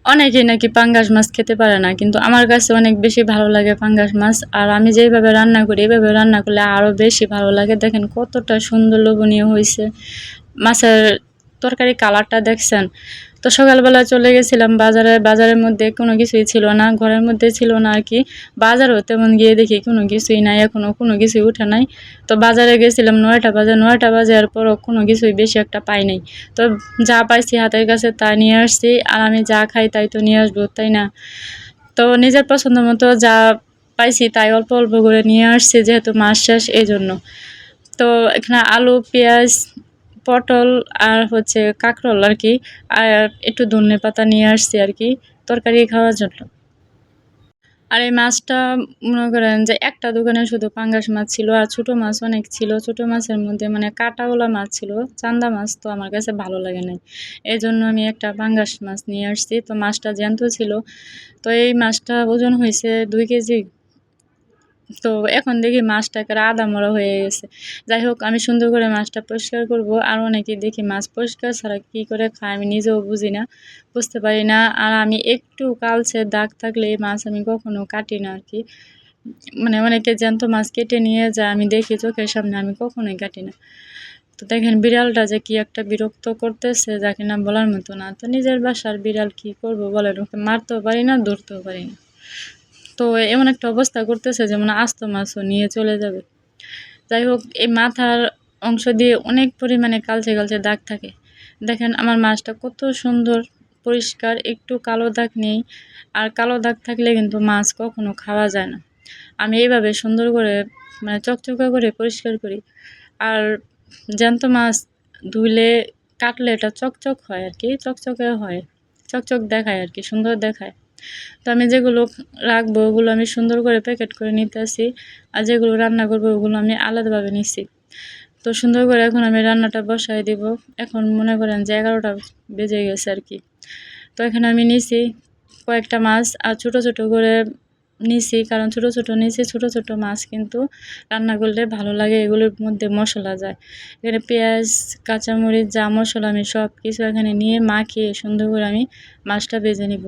অনেকেই নাকি পাঙ্গাস মাছ খেতে পারে না, কিন্তু আমার কাছে অনেক বেশি ভালো লাগে পাঙ্গাস মাছ। আর আমি যেইভাবে রান্না করি এইভাবে রান্না করলে আরও বেশি ভালো লাগে। দেখেন কতটা সুন্দর লোভনীয় হয়েছে মাছের তরকারি, কালারটা দেখছেন। তো সকালবেলা চলে গেছিলাম বাজারে, বাজারের মধ্যে কোনো কিছুই ছিল না, ঘরের মধ্যে ছিল না আর কি। বাজারও তেমন গিয়ে দেখি কোনো কিছুই নাই, এখনও কোনো কিছুই উঠে নাই। তো বাজারে গেছিলাম 9টা বাজে, 9টা বাজার পরও কোনো কিছুই বেশি একটা পাই নাই। তো যা পাইছি হাতের কাছে তা নিয়ে আসছি, আর আমি যা খাই তাই তো নিয়ে আসবো, তাই না? তো নিজের পছন্দ মতো যা পাইছি তাই অল্প অল্প করে নিয়ে আসছি, যেহেতু মাস শেষ এই জন্য। তো এখানে আলু, পেঁয়াজ, পটল আর হচ্ছে কাঁকরোল আর কি, আর একটু ধনে পাতা নিয়ে আসছি আর কি তরকারি খাওয়ার জন্য। আর এই মাছটা মনে করেন যে একটা দোকানে শুধু পাঙ্গাস মাছ ছিল, আর ছোট মাছ অনেক ছিল। ছোট মাছের মধ্যে মানে কাঁটাওয়ালা মাছ ছিল, চান্দা মাছ তো আমার কাছে ভালো লাগে নাই, এই জন্য আমি একটা পাঙ্গাস মাছ নিয়ে আসছি। তো মাছটা জ্যান্ত ছিল। তো এই মাছটা ওজন হয়েছে 2 কেজি। তো এখন দেখি মাছটা একেবারে আধা মরা হয়ে গেছে। যাই হোক, আমি সুন্দর করে মাছটা পরিষ্কার করব। আর অনেকেই দেখি মাছ পরিষ্কার ছাড়া কী করে খায় আমি নিজেও বুঝি না, বুঝতে পারি না। আর আমি একটু কালচে দাগ থাকলে এই মাছ আমি কখনো কাটি না আর কি। মানে অনেকে জ্যান্ত মাছ কেটে নিয়ে যায়, আমি দেখি চোখের সামনে, আমি কখনোই কাটি না। তো দেখেন বিড়ালটা যে কি একটা বিরক্ত করতেছে, যাকে না বলার মতো না। তো নিজের বাসার বিড়াল কি করব বলেন, ওকে মারতেও পারি না, ধরতেও পারি না। তো এমন একটা অবস্থা করতেছে যেমন আস্ত মাছও নিয়ে চলে যাবে। যাই হোক, এই মাথার অংশ দিয়ে অনেক পরিমাণে কালচে কালচে দাগ থাকে। দেখেন আমার মাছটা কত সুন্দর পরিষ্কার, একটু কালো দাগ নেই। আর কালো দাগ থাকলে কিন্তু মাছ কখনো খাওয়া যায় না। আমি এইভাবে সুন্দর করে মানে চকচকে করে পরিষ্কার করি। আর জ্যান্ত মাছ ধুলে কাটলে এটা চকচক হয় আর কি, চকচকে হয়, চকচক দেখায় আর কি, সুন্দর দেখায়। তো আমি যেগুলো রাখবো ওগুলো আমি সুন্দর করে প্যাকেট করে নিতেছি, আর যেগুলো রান্না করবো ওগুলো আমি আলাদাভাবে নিচ্ছি। তো সুন্দর করে এখন আমি রান্নাটা বসাই দিব। এখন মনে করেন যে 11টা বেজে গেছে আর কি। তো এখানে আমি নিছি কয়েকটা মাছ, আর ছোট ছোট করে নিছি, কারণ ছোট ছোট নিছি, ছোট ছোট মাছ কিন্তু রান্না করলে ভালো লাগে, এগুলোর মধ্যে মশলা যায়। এখানে পেঁয়াজ, কাঁচামরিচ, যা মশলা আমি সব কিছু এখানে নিয়ে মাখিয়ে সুন্দর করে আমি মাছটা ভেজে নিব।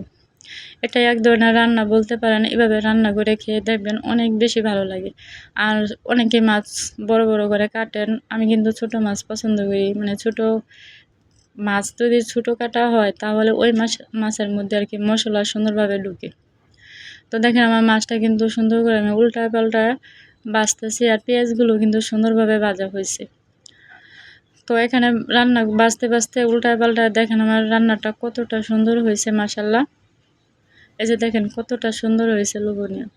এটা এক ধরনের রান্না বলতে পারেন, এভাবে রান্না করে খেয়ে দেখবেন অনেক বেশি ভালো লাগে। আর অনেকে মাছ বড় বড় করে কাটেন, আমি কিন্তু ছোট মাছ পছন্দ করি। মানে ছোট মাছ যদি ছোট কাটা হয় তাহলে ওই মাছের মধ্যে আর কি মশলা সুন্দরভাবে ঢুকে। তো দেখেন আমার মাছটা কিন্তু সুন্দর করে আমি উল্টায় পাল্টায় ভাজতেছি, আর পেঁয়াজগুলো কিন্তু সুন্দরভাবে ভাজা হয়েছে। তো এখানে রান্না ভাজতে ভাজতে উল্টায় পাল্টায় দেখেন আমার রান্নাটা কতটা সুন্দর হয়েছে, মাশাল্লাহ। এই যে দেখেন কতটা সুন্দর হয়েছে, লোভনীয়।